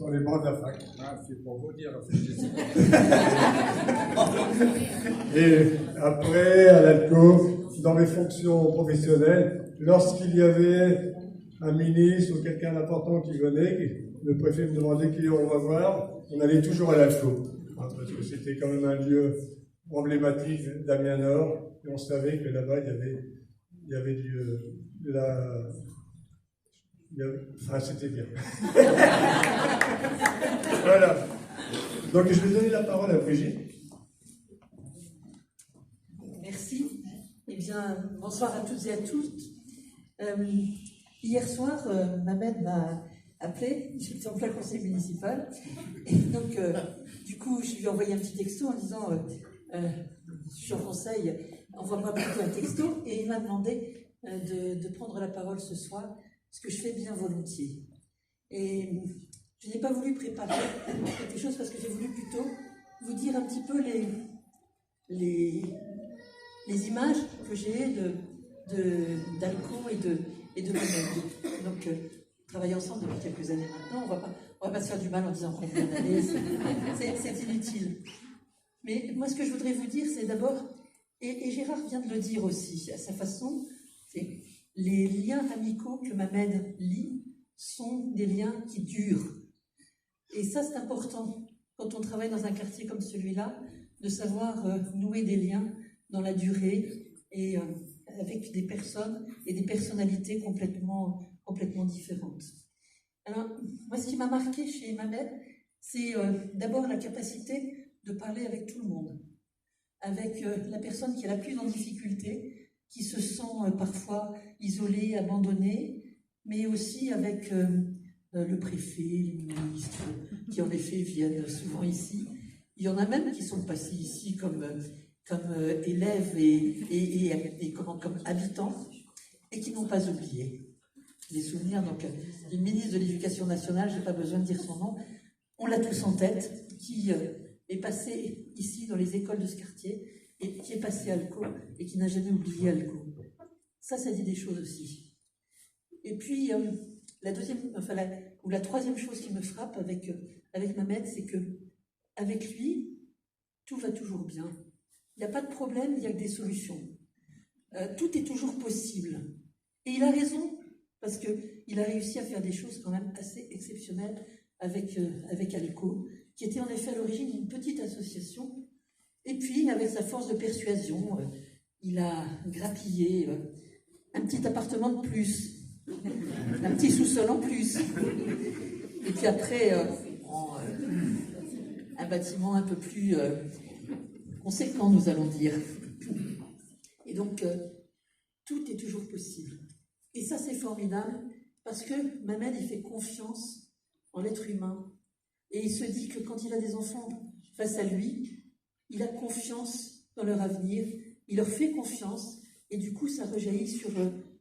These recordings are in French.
sur les bancs de la fac. Ah, c'est pour vous dire. Et après, à l'ALCO, dans mes fonctions professionnelles, lorsqu'il y avait un ministre ou quelqu'un d'important qui venait, le préfet me demandait qui on va voir, on allait toujours à l'ALCO, parce que c'était quand même un lieu emblématique d'Amiens Nord, et on savait que là-bas, il y avait enfin, c'était bien. Voilà. Donc, je vais donner la parole à Brigitte. Merci. Eh bien, bonsoir à toutes et à tous. Hier soir, Mohamed m'a appelé, j'étais en plein conseil municipal, et donc, du coup, je lui ai envoyé un petit texto en disant je suis en conseil, envoie-moi plutôt un texto, et il m'a demandé de prendre la parole ce soir, ce que je fais bien volontiers. Et je n'ai pas voulu préparer quelque chose parce que j'ai voulu plutôt vous dire un petit peu les images que j'ai d'Alco et de Mohamed. Donc, on travaille ensemble depuis quelques années maintenant. On va pas se faire du mal en disant combien d'années, c'est inutile. Mais moi, ce que je voudrais vous dire, c'est d'abord, et Gérard vient de le dire aussi, à sa façon, c'est les liens amicaux que Mohamed lie sont des liens qui durent. Et ça, c'est important, quand on travaille dans un quartier comme celui-là, de savoir nouer des liens dans la durée et avec des personnes et des personnalités complètement différentes. Alors, moi, ce qui m'a marqué chez Mohamed, c'est d'abord la capacité de parler avec tout le monde, avec la personne qui est la plus en difficulté, qui se sent parfois isolée, abandonnée, mais aussi avec le préfet, les ministres, qui en effet viennent souvent ici. Il y en a même qui sont passés ici comme élèves et comme habitants, et qui n'ont pas oublié. Des souvenirs donc, du ministre de l'Éducation nationale, je n'ai pas besoin de dire son nom, on l'a tous en tête, qui est passé ici dans les écoles de ce quartier, et qui est passé à Alco, et qui n'a jamais oublié Alco. Ça dit des choses aussi. Et puis, la troisième chose qui me frappe avec Mohamed, c'est que avec lui, tout va toujours bien. Il n'y a pas de problème, il n'y a que des solutions. Tout est toujours possible. Et il a raison, parce qu'il a réussi à faire des choses quand même assez exceptionnelles avec Alco, qui était en effet à l'origine d'une petite association. Et puis, avec sa force de persuasion, il a grappillé un petit appartement de plus, un petit sous-sol en plus. Et puis après, un bâtiment un peu plus conséquent, nous allons dire. Et donc, tout est toujours possible. Et ça, c'est formidable, parce que Mohamed, il fait confiance en l'être humain. Et il se dit que quand il a des enfants face à lui, il a confiance dans leur avenir, il leur fait confiance, et du coup, ça rejaillit sur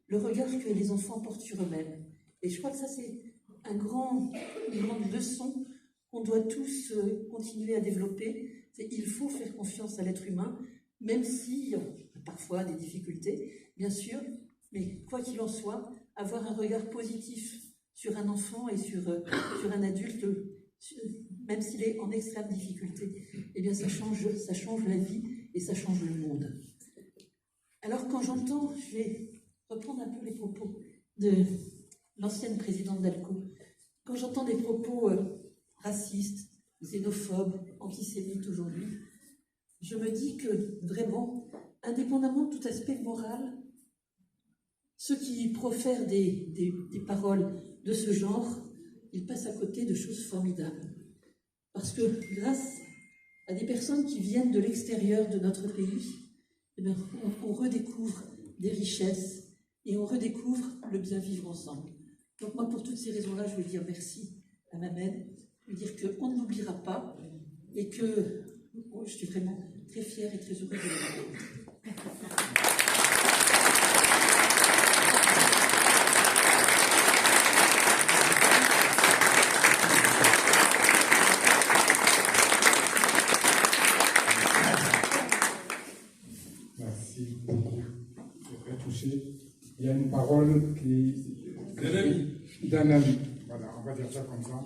le regard que les enfants portent sur eux-mêmes. Et je crois que ça, c'est une grande leçon qu'on doit tous continuer à développer. C'est il faut faire confiance à l'être humain, même si parfois des difficultés, bien sûr, mais quoi qu'il en soit, avoir un regard positif sur un enfant et sur un adulte, même s'il est en extrême difficulté, eh bien ça change la vie et ça change le monde. Alors quand j'entends, je vais reprendre un peu les propos de l'ancienne présidente d'Alco, quand j'entends des propos racistes, xénophobes, antisémites aujourd'hui, je me dis que vraiment, indépendamment de tout aspect moral, ceux qui profèrent des paroles de ce genre, ils passent à côté de choses formidables. Parce que grâce à des personnes qui viennent de l'extérieur de notre pays, eh bien, on redécouvre des richesses et on redécouvre le bien vivre ensemble. Donc moi, pour toutes ces raisons-là, je veux dire merci à Mohamed, je veux dire qu'on ne l'oubliera pas et que je suis vraiment très fière et très heureuse de le rencontrer. Merci beaucoup. Je vais toucher. Il y a une parole d'un ami. Voilà, on va dire ça comme ça.